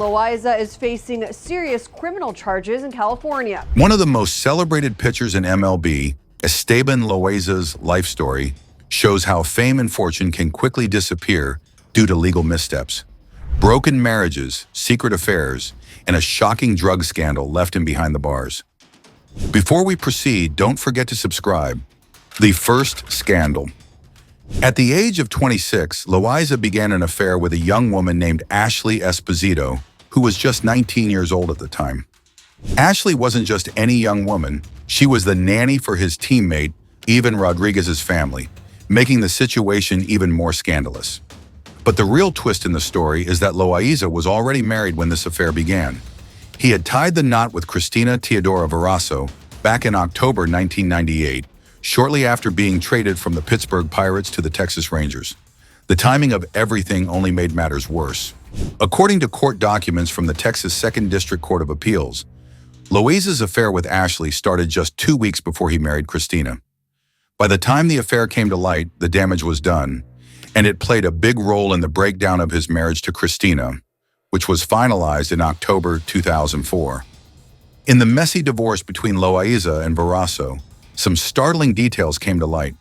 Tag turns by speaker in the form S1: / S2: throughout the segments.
S1: Loaiza is facing serious criminal charges in California.
S2: One of the most celebrated pitchers in MLB, Esteban Loaiza's life story, shows how fame and fortune can quickly disappear due to legal missteps. Broken marriages, secret affairs, and a shocking drug scandal left him behind the bars. Before we proceed, don't forget to subscribe. The first scandal. At the age of 26, Loaiza began an affair with a young woman named Ashley Esposito, who was just 19 years old at the time. Ashley wasn't just any young woman, she was the nanny for his teammate, Ivan Rodriguez's family, making the situation even more scandalous. But the real twist in the story is that Loaiza was already married when this affair began. He had tied the knot with Cristina Teodora Verasso back in October 1998, shortly after being traded from the Pittsburgh Pirates to the Texas Rangers. The timing of everything only made matters worse. According to court documents from the Texas 2nd District Court of Appeals, Loaiza's affair with Ashley started just 2 weeks before he married Cristina. By the time the affair came to light, the damage was done, and it played a big role in the breakdown of his marriage to Cristina, which was finalized in October 2004. In the messy divorce between Loaiza and Verasso, some startling details came to light.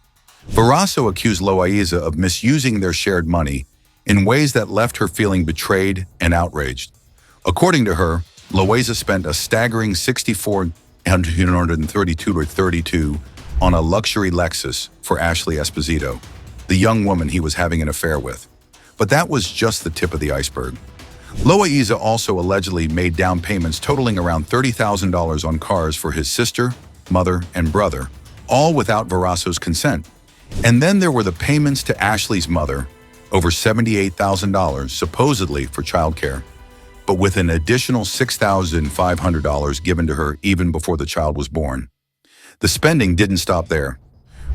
S2: Verasso accused Loaiza of misusing their shared money in ways that left her feeling betrayed and outraged. According to her, Loaiza spent a staggering $6,432 on a luxury Lexus for Ashley Esposito, the young woman he was having an affair with. But that was just the tip of the iceberg. Loaiza also allegedly made down payments totaling around $30,000 on cars for his sister, mother, and brother, all without Verasso's consent. And then there were the payments to Ashley's mother, over $78,000 supposedly for childcare, but with an additional $6,500 given to her even before the child was born. The spending didn't stop there.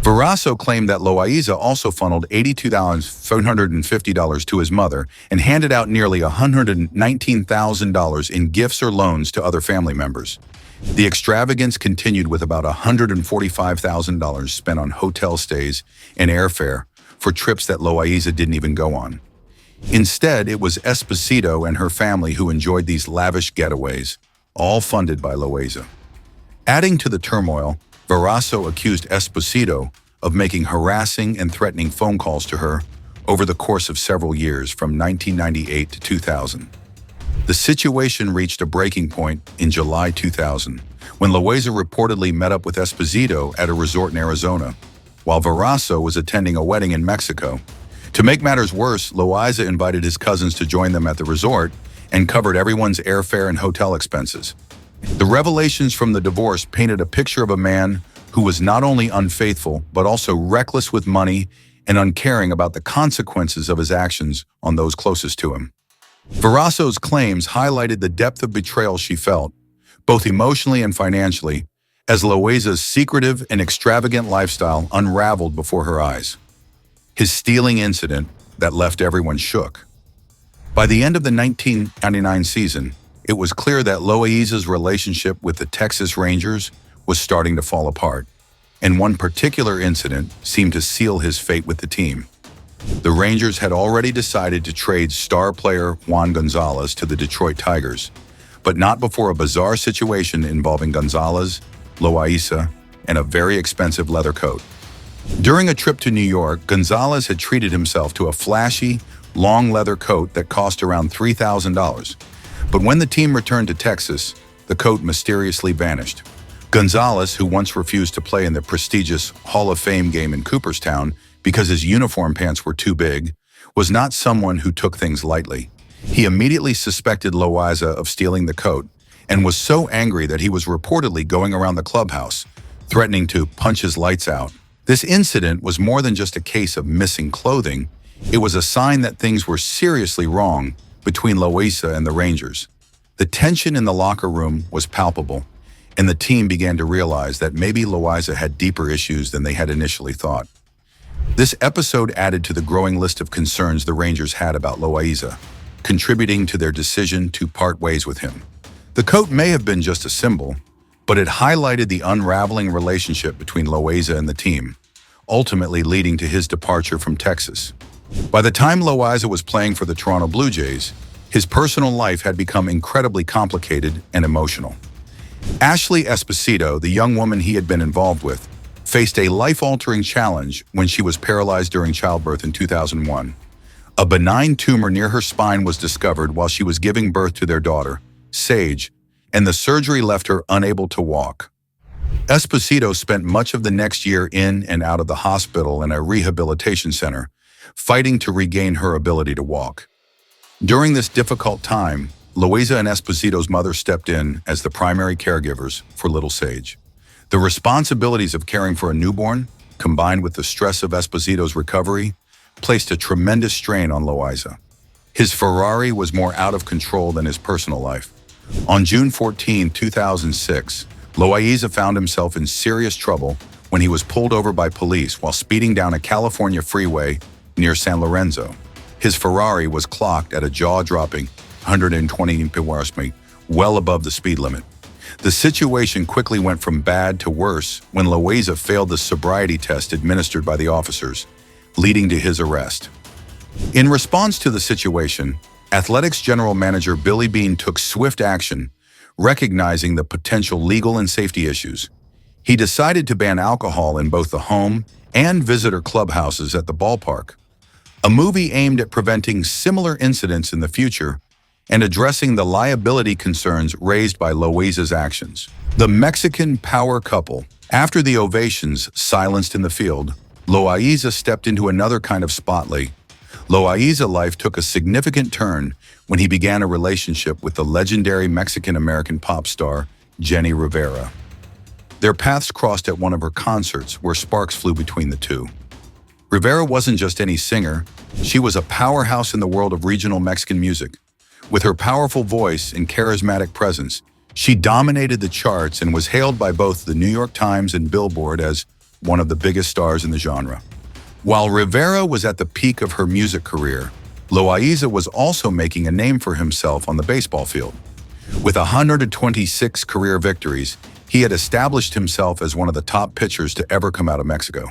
S2: Verasso claimed that Loaiza also funneled $82,450 to his mother and handed out nearly $119,000 in gifts or loans to other family members. The extravagance continued with about $145,000 spent on hotel stays and airfare for trips that Loaiza didn't even go on. Instead, it was Esposito and her family who enjoyed these lavish getaways, all funded by Loaiza. Adding to the turmoil, Verasso accused Esposito of making harassing and threatening phone calls to her over the course of several years from 1998 to 2000. The situation reached a breaking point in July 2000, when Loaiza reportedly met up with Esposito at a resort in Arizona, while Verasso was attending a wedding in Mexico. To make matters worse, Loaiza invited his cousins to join them at the resort and covered everyone's airfare and hotel expenses. The revelations from the divorce painted a picture of a man who was not only unfaithful, but also reckless with money and uncaring about the consequences of his actions on those closest to him. Verasso's claims highlighted the depth of betrayal she felt, both emotionally and financially, as Loaiza's secretive and extravagant lifestyle unraveled before her eyes. His stealing incident that left everyone shook. By the end of the 1999 season, it was clear that Loaiza's relationship with the Texas Rangers was starting to fall apart, and one particular incident seemed to seal his fate with the team. The Rangers had already decided to trade star player Juan Gonzalez to the Detroit Tigers, but not before a bizarre situation involving Gonzalez, Loaiza, and a very expensive leather coat. During a trip to New York, Gonzalez had treated himself to a flashy, long leather coat that cost around $3,000. But when the team returned to Texas, the coat mysteriously vanished. Gonzalez, who once refused to play in the prestigious Hall of Fame game in Cooperstown because his uniform pants were too big, was not someone who took things lightly. He immediately suspected Loaiza of stealing the coat and was so angry that he was reportedly going around the clubhouse, threatening to punch his lights out. This incident was more than just a case of missing clothing. It was a sign that things were seriously wrong between Loaiza and the Rangers. The tension in the locker room was palpable, and the team began to realize that maybe Loaiza had deeper issues than they had initially thought. This episode added to the growing list of concerns the Rangers had about Loaiza, contributing to their decision to part ways with him. The coat may have been just a symbol, but it highlighted the unraveling relationship between Loaiza and the team, ultimately leading to his departure from Texas. By the time Loaiza was playing for the Toronto Blue Jays, His personal life had become incredibly complicated and emotional. Ashley Esposito, the young woman he had been involved with, faced a life-altering challenge when she was paralyzed during childbirth in 2001. A benign tumor near her spine was discovered while she was giving birth to their daughter, Sage, and the surgery left her unable to walk. Esposito spent much of the next year in and out of the hospital and a rehabilitation center, fighting to regain her ability to walk. During this difficult time, Loaiza and Esposito's mother stepped in as the primary caregivers for little Sage. The responsibilities of caring for a newborn, combined with the stress of Esposito's recovery, placed a tremendous strain on Loaiza. His Ferrari was more out of control than his personal life. On June 14, 2006, Loaiza found himself in serious trouble when he was pulled over by police while speeding down a California freeway near San Lorenzo. His Ferrari was clocked at a jaw-dropping 120 mph, well above the speed limit. The situation quickly went from bad to worse when Loaiza failed the sobriety test administered by the officers, leading to his arrest. In response to the situation, Athletics General Manager Billy Beane took swift action, recognizing the potential legal and safety issues. He decided to ban alcohol in both the home and visitor clubhouses at the ballpark, a movie aimed at preventing similar incidents in the future and addressing the liability concerns raised by Loaiza's actions. The Mexican power couple. After the ovations silenced in the field, Loaiza stepped into another kind of spotlight. Loaiza's life took a significant turn when he began a relationship with the legendary Mexican-American pop star, Jenni Rivera. Their paths crossed at one of her concerts where sparks flew between the two. Rivera wasn't just any singer, she was a powerhouse in the world of regional Mexican music. With her powerful voice and charismatic presence, she dominated the charts and was hailed by both the New York Times and Billboard as one of the biggest stars in the genre. While Rivera was at the peak of her music career, Loaiza was also making a name for himself on the baseball field. With 126 career victories, he had established himself as one of the top pitchers to ever come out of Mexico.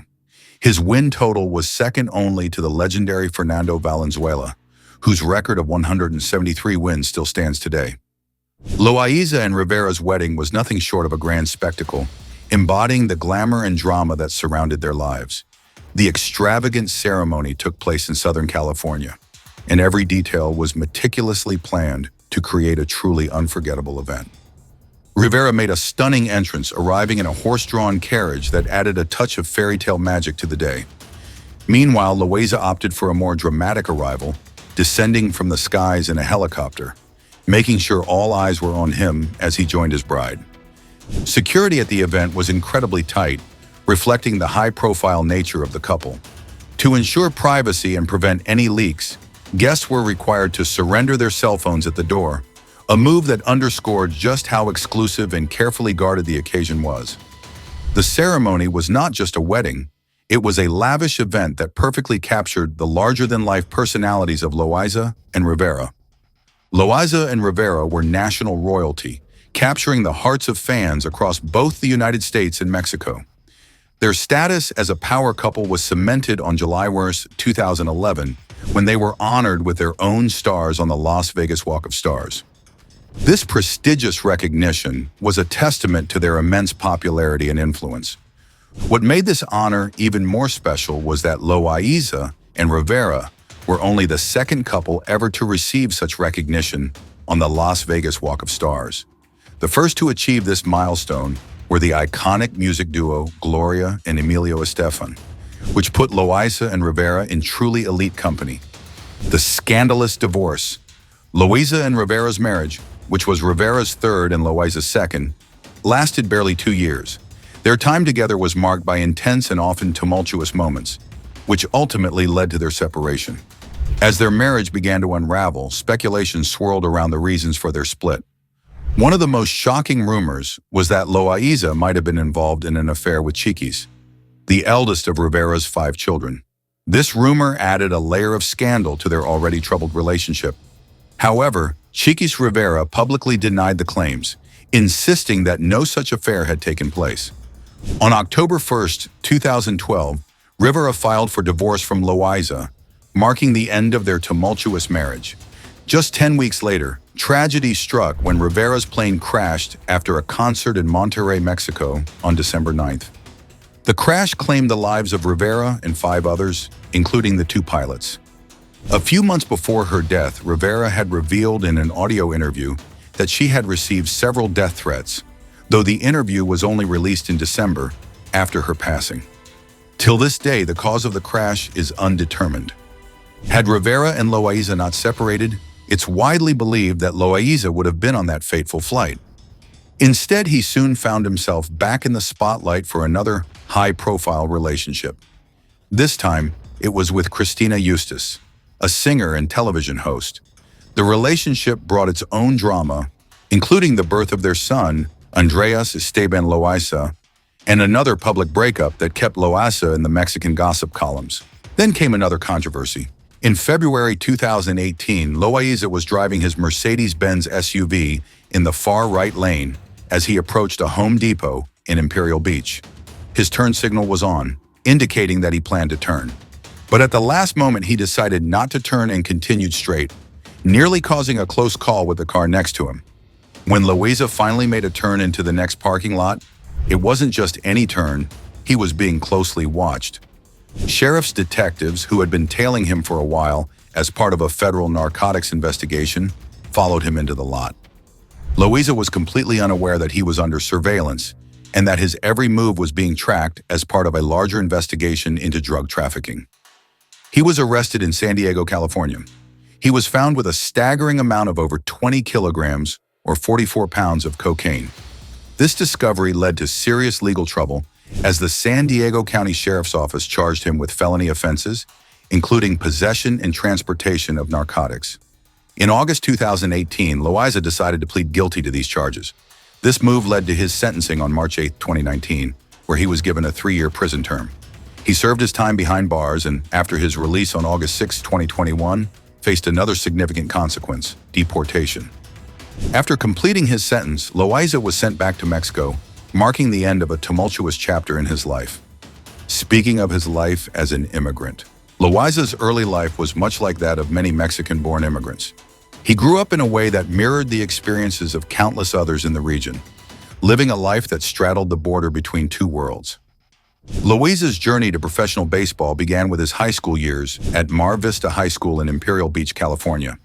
S2: His win total was second only to the legendary Fernando Valenzuela, whose record of 173 wins still stands today. Loaiza and Rivera's wedding was nothing short of a grand spectacle, embodying the glamour and drama that surrounded their lives. The extravagant ceremony took place in Southern California, and every detail was meticulously planned to create a truly unforgettable event. Rivera made a stunning entrance, arriving in a horse-drawn carriage that added a touch of fairy tale magic to the day. Meanwhile, Loaiza opted for a more dramatic arrival, descending from the skies in a helicopter, making sure all eyes were on him as he joined his bride. Security at the event was incredibly tight, reflecting the high-profile nature of the couple. To ensure privacy and prevent any leaks, guests were required to surrender their cell phones at the door, a move that underscored just how exclusive and carefully guarded the occasion was. The ceremony was not just a wedding, it was a lavish event that perfectly captured the larger-than-life personalities of Loaiza and Rivera. Loaiza and Rivera were national royalty, capturing the hearts of fans across both the United States and Mexico. Their status as a power couple was cemented on July 1, 2011, when they were honored with their own stars on the Las Vegas Walk of Stars. This prestigious recognition was a testament to their immense popularity and influence. What made this honor even more special was that Loaiza and Rivera were only the second couple ever to receive such recognition on the Las Vegas Walk of Stars. The first to achieve this milestone were the iconic music duo Gloria and Emilio Estefan, which put Loaiza and Rivera in truly elite company. The scandalous divorce. Loaiza and Rivera's marriage, which was Rivera's third and Loaiza's second, lasted barely 2 years. Their time together was marked by intense and often tumultuous moments, which ultimately led to their separation. As their marriage began to unravel, speculation swirled around the reasons for their split. One of the most shocking rumors was that Loaiza might have been involved in an affair with Chiquis, the eldest of Rivera's 5 children. This rumor added a layer of scandal to their already troubled relationship. However, Chiquis Rivera publicly denied the claims, insisting that no such affair had taken place. On October 1, 2012, Rivera filed for divorce from Loaiza, marking the end of their tumultuous marriage. Just 10 weeks later, tragedy struck when Rivera's plane crashed after a concert in Monterrey, Mexico on December 9th. The crash claimed the lives of Rivera and 5 others, including the 2 pilots. A few months before her death, Rivera had revealed in an audio interview that she had received several death threats, though the interview was only released in December after her passing. Till this day, the cause of the crash is undetermined. Had Rivera and Loaiza not separated, it's widely believed that Loaiza would have been on that fateful flight. Instead, he soon found himself back in the spotlight for another high-profile relationship. This time, it was with Cristina Eustace, a singer and television host. The relationship brought its own drama, including the birth of their son, Andreas Esteban Loaiza, and another public breakup that kept Loaiza in the Mexican gossip columns. Then came another controversy. In February 2018, Loaiza was driving his Mercedes-Benz SUV in the far right lane as he approached a Home Depot in Imperial Beach. His turn signal was on, indicating that he planned to turn. But at the last moment, he decided not to turn and continued straight, nearly causing a close call with the car next to him. When Loaiza finally made a turn into the next parking lot, it wasn't just any turn, he was being closely watched. Sheriff's detectives, who had been tailing him for a while as part of a federal narcotics investigation, followed him into the lot. Loaiza was completely unaware that he was under surveillance and that his every move was being tracked as part of a larger investigation into drug trafficking. He was arrested in San Diego, California. He was found with a staggering amount of over 20 kilograms or 44 pounds of cocaine. This discovery led to serious legal trouble as the San Diego County Sheriff's Office charged him with felony offenses, including possession and transportation of narcotics. In August 2018, Loaiza decided to plead guilty to these charges. This move led to his sentencing on March 8, 2019, where he was given a 3-year prison term. He served his time behind bars and, after his release on August 6, 2021, faced another significant consequence: deportation. After completing his sentence, Loaiza was sent back to Mexico, marking the end of a tumultuous chapter in his life. Speaking of his life as an immigrant, Loaiza's early life was much like that of many Mexican-born immigrants. He grew up in a way that mirrored the experiences of countless others in the region, living a life that straddled the border between 2 worlds. Loaiza's journey to professional baseball began with his high school years at Mar Vista High School in Imperial Beach, California.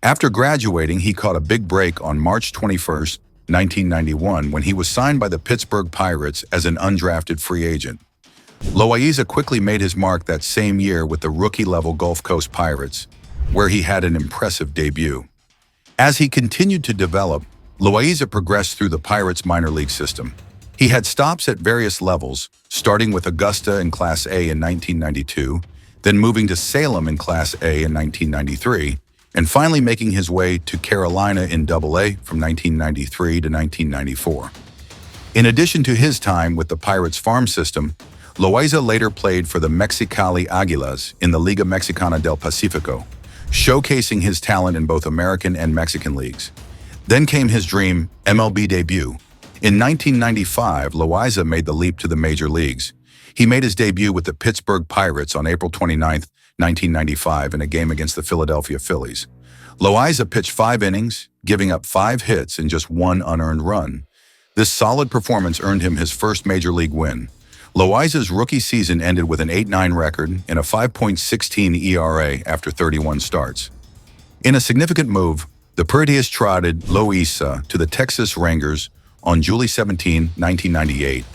S2: After graduating, he caught a big break on March 21, 1991, when he was signed by the Pittsburgh Pirates as an undrafted free agent. Loaiza quickly made his mark that same year with the rookie-level Gulf Coast Pirates, where he had an impressive debut. As he continued to develop, Loaiza progressed through the Pirates minor league system. He had stops at various levels, starting with Augusta in Class A in 1992, then moving to Salem in Class A in 1993, and finally making his way to Carolina in AA from 1993 to 1994. In addition to his time with the Pirates farm system, Loaiza later played for the Mexicali Águilas in the Liga Mexicana del Pacífico, showcasing his talent in both American and Mexican leagues. Then came his dream MLB debut. In 1995, Loaiza made the leap to the major leagues. He made his debut with the Pittsburgh Pirates on April 29, 1995, in a game against the Philadelphia Phillies. Loaiza pitched 5 innings, giving up 5 hits and just 1 unearned run. This solid performance earned him his first major league win. Loaiza's rookie season ended with an 8-9 record and a 5.16 ERA after 31 starts. In a significant move, the Pirates traded Loaiza to the Texas Rangers on July 17, 1998.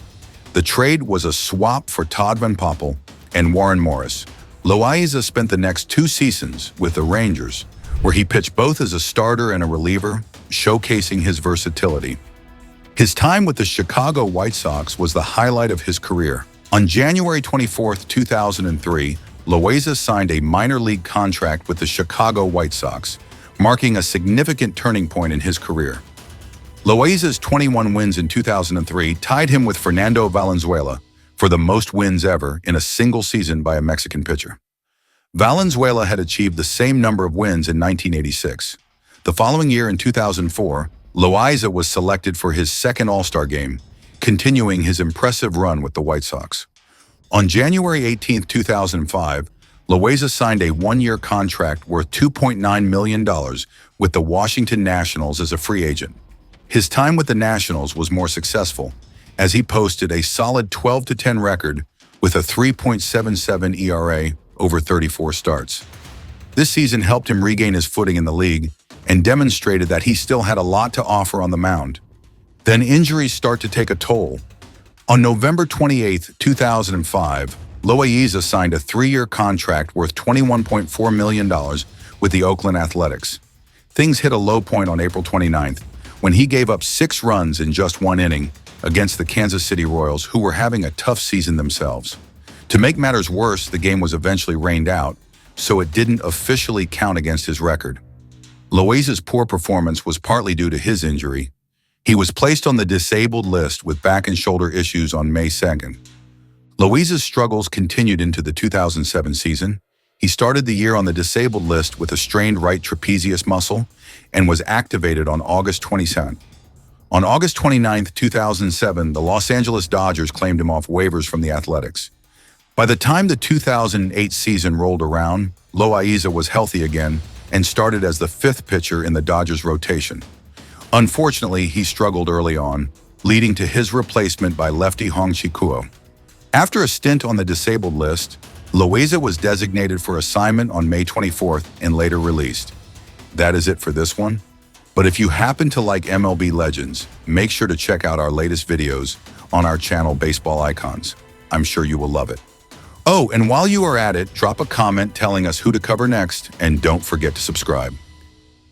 S2: The trade was a swap for Todd Van Poppel and Warren Morris. Loaiza spent the next 2 seasons with the Rangers, where he pitched both as a starter and a reliever, showcasing his versatility. His time with the Chicago White Sox was the highlight of his career. On January 24, 2003, Loaiza signed a minor league contract with the Chicago White Sox, marking a significant turning point in his career. Loaiza's 21 wins in 2003 tied him with Fernando Valenzuela for the most wins ever in a single season by a Mexican pitcher. Valenzuela had achieved the same number of wins in 1986. The following year, in 2004, Loaiza was selected for his second All-Star game, continuing his impressive run with the White Sox. On January 18, 2005, Loaiza signed a one-year contract worth $2.9 million with the Washington Nationals as a free agent. His time with the Nationals was more successful, as he posted a solid 12-10 record with a 3.77 ERA over 34 starts. This season helped him regain his footing in the league and demonstrated that he still had a lot to offer on the mound. Then injuries start to take a toll. On November 28, 2005, Loaiza signed a 3-year contract worth $21.4 million with the Oakland Athletics. Things hit a low point on April 29th, when he gave up 6 runs in just 1 inning against the Kansas City Royals, who were having a tough season themselves. To make matters worse, the game was eventually rained out, so it didn't officially count against his record. Loaiza's poor performance was partly due to his injury. He was placed on the disabled list with back and shoulder issues on May 2nd. Loaiza's struggles continued into the 2007 season. He started the year on the disabled list with a strained right trapezius muscle and was activated on August 27th. On August 29, 2007, the Los Angeles Dodgers claimed him off waivers from the Athletics. By the time the 2008 season rolled around, Loaiza was healthy again and started as the 5th pitcher in the Dodgers rotation. Unfortunately, he struggled early on, leading to his replacement by lefty Hong-Chi Kuo. After a stint on the disabled list, Loaiza was designated for assignment on May 24th and later released. That is it for this one. But if you happen to like MLB Legends, make sure to check out our latest videos on our channel Baseball Icons. I'm sure you will love it. Oh, and while you are at it, drop a comment telling us who to cover next, and don't forget to subscribe.